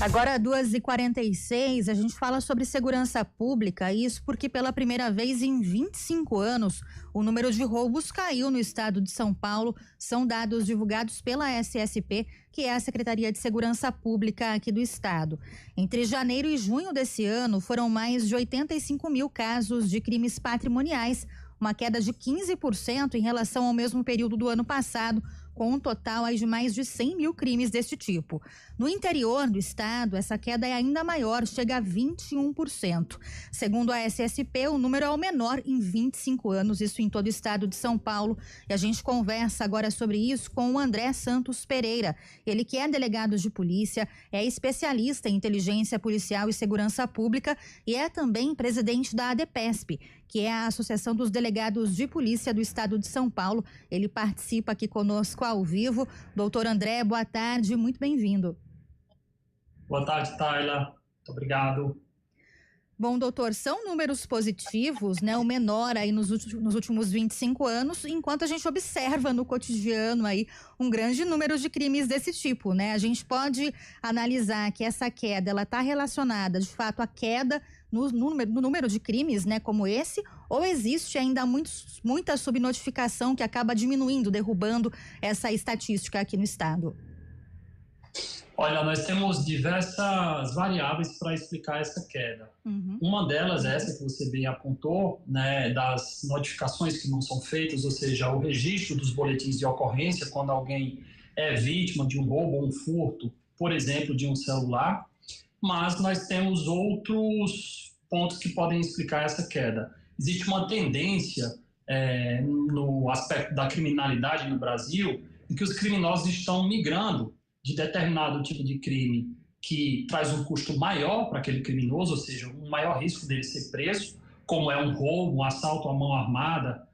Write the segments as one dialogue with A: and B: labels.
A: Agora, 2h46, a gente fala sobre segurança pública, isso porque pela primeira vez em 25 anos, o número de roubos caiu no estado de São Paulo. São dados divulgados pela SSP, que é a Secretaria de Segurança Pública aqui do estado. Entre janeiro e junho desse ano, foram mais de 85 mil casos de crimes patrimoniais, uma queda de 15% em relação ao mesmo período do ano passado, com um total aí de mais de 100 mil crimes deste tipo. No interior do estado, essa queda é ainda maior, chega a 21%. Segundo a SSP, o número é o menor em 25 anos, isso em todo o estado de São Paulo. E a gente conversa agora sobre isso com o André Santos Pereira. Ele que é delegado de polícia, é especialista em inteligência policial e segurança pública e é também presidente da ADEPESP, que é a Associação dos Delegados de Polícia do Estado de São Paulo. Ele participa aqui conosco ao vivo. Doutor André, boa tarde, muito bem-vindo.
B: Boa tarde, Tayla. Muito obrigado.
A: Bom, doutor, são números positivos, né? O menor aí nos últimos 25 anos, enquanto a gente observa no cotidiano aí um grande número de crimes desse tipo, né? A gente pode analisar que essa queda, ela está relacionada, de fato, à queda no número de crimes, né, como esse, ou existe ainda muita subnotificação que acaba diminuindo, derrubando essa estatística aqui no estado?
B: Olha, nós temos diversas variáveis para explicar essa queda. Uma delas é essa que você bem apontou, né, das notificações que não são feitas, ou seja, o registro dos boletins de ocorrência quando alguém é vítima de um roubo ou um furto, por exemplo, de um celular. Mas nós temos outros pontos que podem explicar essa queda. Existe uma tendência no aspecto da criminalidade no Brasil, em que os criminosos estão migrando de determinado tipo de crime que traz um custo maior para aquele criminoso, ou seja, um maior risco dele ser preso, como é um roubo, um assalto à mão armada,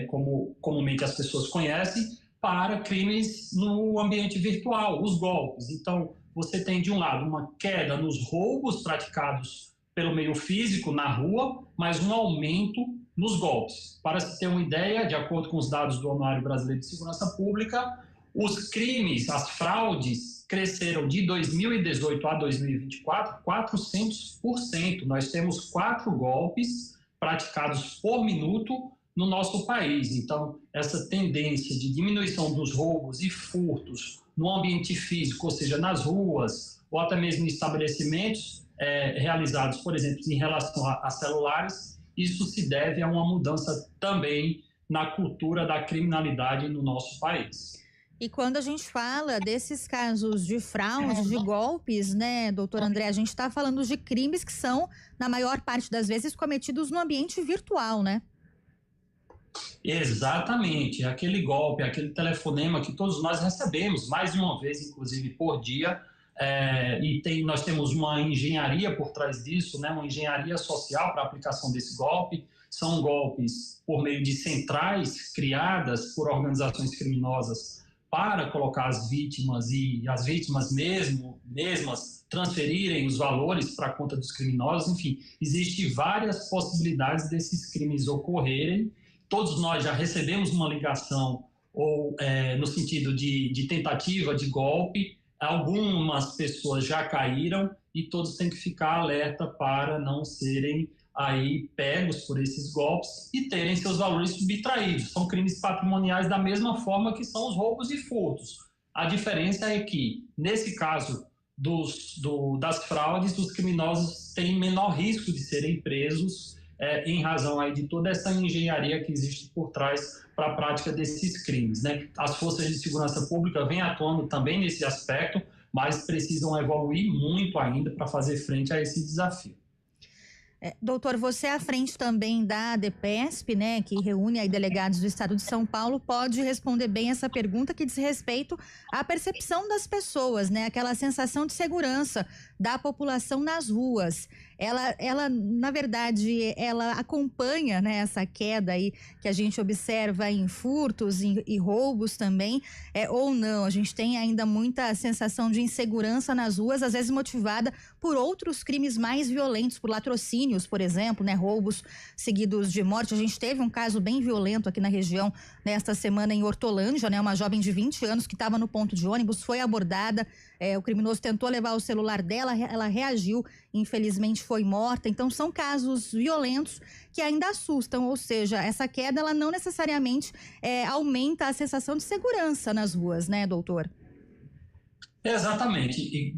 B: como comumente as pessoas conhecem, para crimes no ambiente virtual, os golpes. Então, você tem, de um lado, uma queda nos roubos praticados pelo meio físico, na rua, mas um aumento nos golpes. Para se ter uma ideia, de acordo com os dados do Anuário Brasileiro de Segurança Pública, os crimes, as fraudes, cresceram de 2018 a 2024 400%. Nós temos 4 golpes praticados por minuto no nosso país. Então, essa tendência de diminuição dos roubos e furtos no ambiente físico, ou seja, nas ruas, ou até mesmo em estabelecimentos realizados, por exemplo, em relação a celulares, isso se deve a uma mudança também na cultura da criminalidade no nosso país.
A: E quando a gente fala desses casos de fraude, de golpes, né, doutor André, a gente está falando de crimes que são, na maior parte das vezes, cometidos no ambiente virtual, né?
B: Exatamente, aquele golpe, aquele telefonema que todos nós recebemos, mais de uma vez, inclusive, por dia, nós temos uma engenharia por trás disso, né, uma engenharia social para a aplicação desse golpe. São golpes por meio de centrais criadas por organizações criminosas para colocar as vítimas e as vítimas mesmas transferirem os valores para a conta dos criminosos. Enfim, existem várias possibilidades desses crimes ocorrerem. Todos nós já recebemos uma ligação ou no sentido de tentativa de golpe. Algumas pessoas já caíram e todos têm que ficar alerta para não serem aí pegos por esses golpes e terem seus valores subtraídos. São crimes patrimoniais da mesma forma que são os roubos e furtos. A diferença é que, nesse caso das fraudes, os criminosos têm menor risco de serem presos em razão aí de toda essa engenharia que existe por trás para a prática desses crimes, né? As forças de segurança pública vêm atuando também nesse aspecto, mas precisam evoluir muito ainda para fazer frente a esse desafio.
A: Doutor, você é à frente também da ADEPESP, né, que reúne aí delegados do estado de São Paulo, pode responder bem essa pergunta que diz respeito à percepção das pessoas, né, aquela sensação de segurança da população nas ruas. Ela na verdade, ela acompanha, né, essa queda aí que a gente observa em furtos e roubos também, ou não? A gente tem ainda muita sensação de insegurança nas ruas, às vezes motivada por outros crimes mais violentos, por latrocínio, por exemplo, né, roubos seguidos de morte. A gente teve um caso bem violento aqui na região nesta semana em Hortolândia, né, uma jovem de 20 anos que estava no ponto de ônibus, foi abordada, o criminoso tentou levar o celular dela, ela reagiu, infelizmente foi morta. Então são casos violentos que ainda assustam, ou seja, essa queda ela não necessariamente aumenta a sensação de segurança nas ruas, né, doutor?
B: Exatamente. E,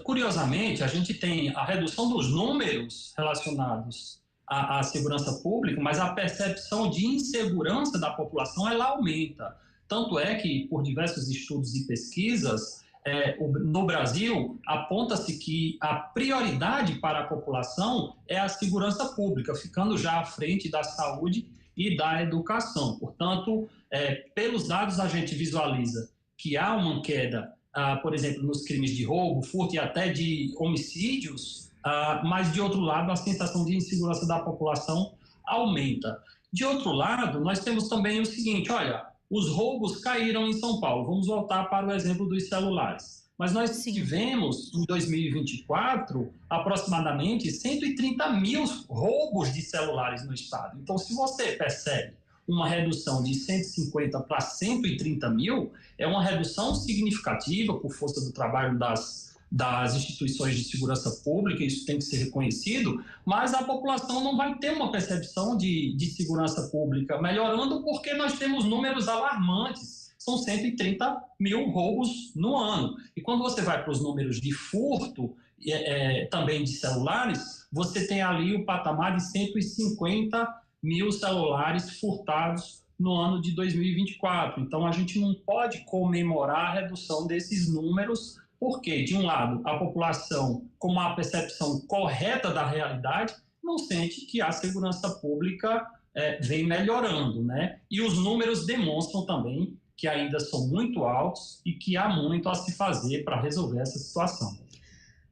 B: curiosamente, a gente tem a redução dos números relacionados à segurança pública, mas a percepção de insegurança da população ela aumenta. Tanto é que, por diversos estudos e pesquisas, no Brasil, aponta-se que a prioridade para a população é a segurança pública, ficando já à frente da saúde e da educação. Portanto, pelos dados a gente visualiza que há uma queda, por exemplo, nos crimes de roubo, furto e até de homicídios, mas, de outro lado, a sensação de insegurança da população aumenta. De outro lado, nós temos também o seguinte, olha, os roubos caíram em São Paulo. Vamos voltar para o exemplo dos celulares. Mas nós tivemos, em 2024, aproximadamente 130 mil roubos de celulares no estado. Então, se você percebe uma redução de 150 para 130 mil, é uma redução significativa por força do trabalho das instituições de segurança pública, isso tem que ser reconhecido, mas a população não vai ter uma percepção de segurança pública melhorando porque nós temos números alarmantes. São 130 mil roubos no ano. E quando você vai para os números de furto, também de celulares, você tem ali o patamar de 150 mil celulares furtados no ano de 2024. Então, a gente não pode comemorar a redução desses números, porque, de um lado, a população, com uma percepção correta da realidade, não sente que a segurança pública vem melhorando, né? E os números demonstram também que ainda são muito altos e que há muito a se fazer para resolver essa situação.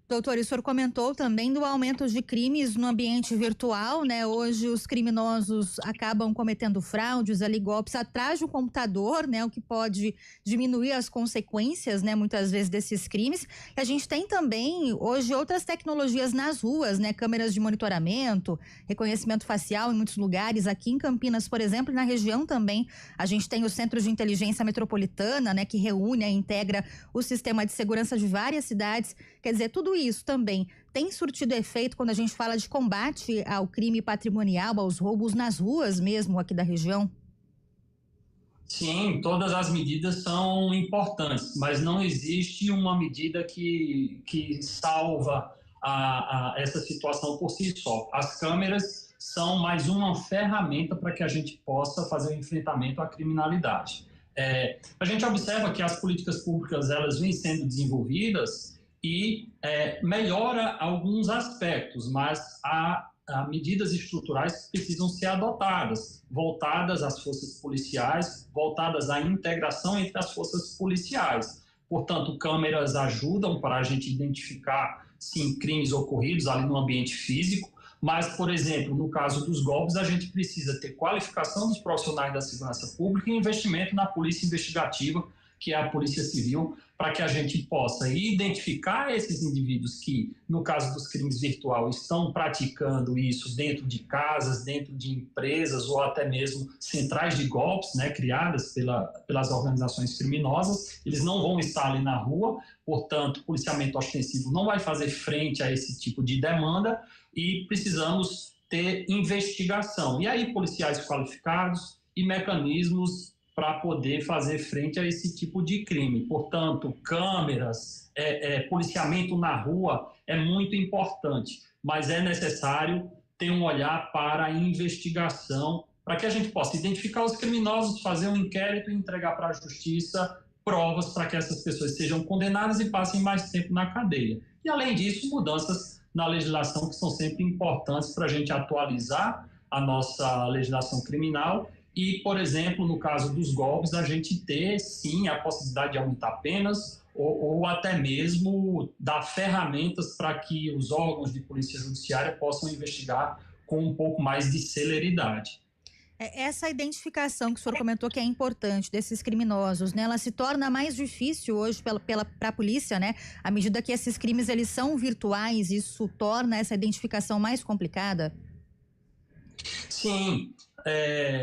A: Doutor, o senhor comentou também do aumento de crimes no ambiente virtual, né? Hoje os criminosos acabam cometendo fraudes, ali golpes atrás do computador, né? O que pode diminuir as consequências, né? Muitas vezes desses crimes. E a gente tem também hoje outras tecnologias nas ruas, né? Câmeras de monitoramento, reconhecimento facial em muitos lugares. Aqui em Campinas, por exemplo, na região também, a gente tem o Centro de Inteligência Metropolitana, né? Que reúne e integra o sistema de segurança de várias cidades. Quer dizer, tudo isso também tem surtido efeito quando a gente fala de combate ao crime patrimonial, aos roubos nas ruas mesmo aqui da região?
B: Sim, todas as medidas são importantes, mas não existe uma medida que salva essa situação por si só. As câmeras são mais uma ferramenta para que a gente possa fazer o enfrentamento à criminalidade. A gente observa que as políticas públicas elas vêm sendo desenvolvidas e melhora alguns aspectos, mas há medidas estruturais que precisam ser adotadas, voltadas às forças policiais, voltadas à integração entre as forças policiais. Portanto, câmeras ajudam para a gente identificar, sim, crimes ocorridos ali no ambiente físico, mas, por exemplo, no caso dos golpes, a gente precisa ter qualificação dos profissionais da segurança pública e investimento na polícia investigativa, que é a Polícia Civil, para que a gente possa identificar esses indivíduos que, no caso dos crimes virtuais, estão praticando isso dentro de casas, dentro de empresas ou até mesmo centrais de golpes, né, criadas pelas organizações criminosas. Eles não vão estar ali na rua, portanto, o policiamento ostensivo não vai fazer frente a esse tipo de demanda e precisamos ter investigação. E aí, policiais qualificados e mecanismos para poder fazer frente a esse tipo de crime. Portanto, câmeras, policiamento na rua é muito importante, mas é necessário ter um olhar para a investigação, para que a gente possa identificar os criminosos, fazer um inquérito e entregar para a justiça provas para que essas pessoas sejam condenadas e passem mais tempo na cadeia. E, além disso, mudanças na legislação que são sempre importantes para a gente atualizar a nossa legislação criminal e, por exemplo, no caso dos golpes, a gente ter, sim, a possibilidade de aumentar penas ou até mesmo dar ferramentas para que os órgãos de polícia judiciária possam investigar com um pouco mais de celeridade.
A: Essa identificação que o senhor comentou que é importante desses criminosos, né? Ela se torna mais difícil hoje para a polícia, né? À medida que esses crimes eles são virtuais, isso torna essa identificação mais complicada?
B: Sim,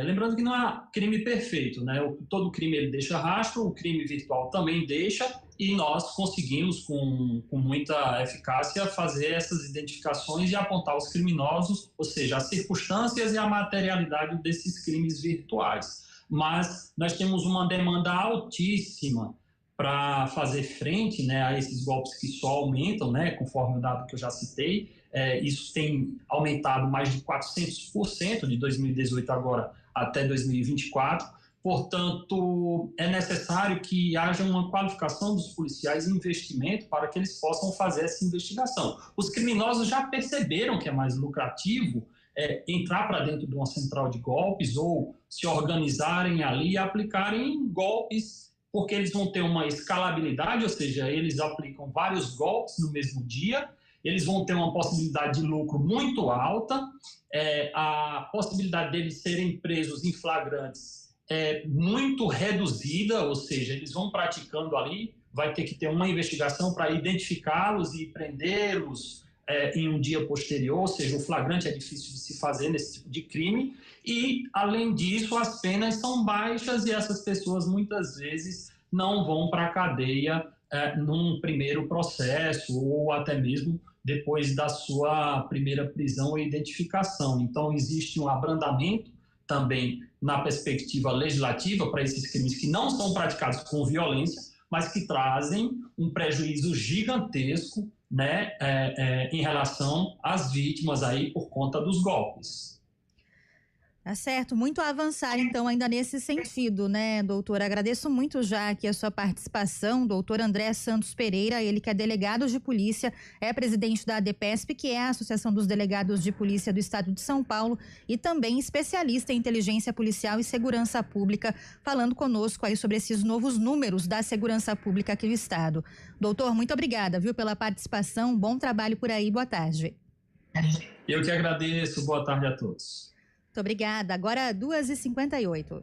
B: lembrando que não há crime perfeito, né? Todo crime ele deixa rastro, o crime virtual também deixa, e nós conseguimos com muita eficácia fazer essas identificações e apontar os criminosos, ou seja, as circunstâncias e a materialidade desses crimes virtuais. Mas nós temos uma demanda altíssima para fazer frente, né, a esses golpes que só aumentam, né, conforme o dado que eu já citei. Isso tem aumentado mais de 400% de 2018 agora até 2024. Portanto, é necessário que haja uma qualificação dos policiais e investimento para que eles possam fazer essa investigação. Os criminosos já perceberam que é mais lucrativo entrar para dentro de uma central de golpes ou se organizarem ali e aplicarem golpes, porque eles vão ter uma escalabilidade, ou seja, eles aplicam vários golpes no mesmo dia, eles vão ter uma possibilidade de lucro muito alta, a possibilidade deles serem presos em flagrantes é muito reduzida, ou seja, eles vão praticando ali, vai ter que ter uma investigação para identificá-los e prendê-los em um dia posterior, ou seja, o flagrante é difícil de se fazer nesse tipo de crime, e, além disso, as penas são baixas e essas pessoas, muitas vezes, não vão para a cadeia num primeiro processo ou até mesmo depois da sua primeira prisão ou identificação. Então, existe um abrandamento também na perspectiva legislativa para esses crimes que não são praticados com violência, mas que trazem um prejuízo gigantesco, né, em relação às vítimas aí por conta dos golpes.
A: Tá certo, muito a avançar então ainda nesse sentido, né, doutor? Agradeço muito já aqui a sua participação, doutor André Santos Pereira, ele que é delegado de polícia, é presidente da ADPESP, que é a Associação dos Delegados de Polícia do Estado de São Paulo, e também especialista em inteligência policial e segurança pública, falando conosco aí sobre esses novos números da segurança pública aqui no Estado. Doutor, muito obrigada, viu, pela participação, bom trabalho por aí, boa tarde.
B: Eu que agradeço, boa tarde a todos.
A: Muito obrigada. Agora 2h58.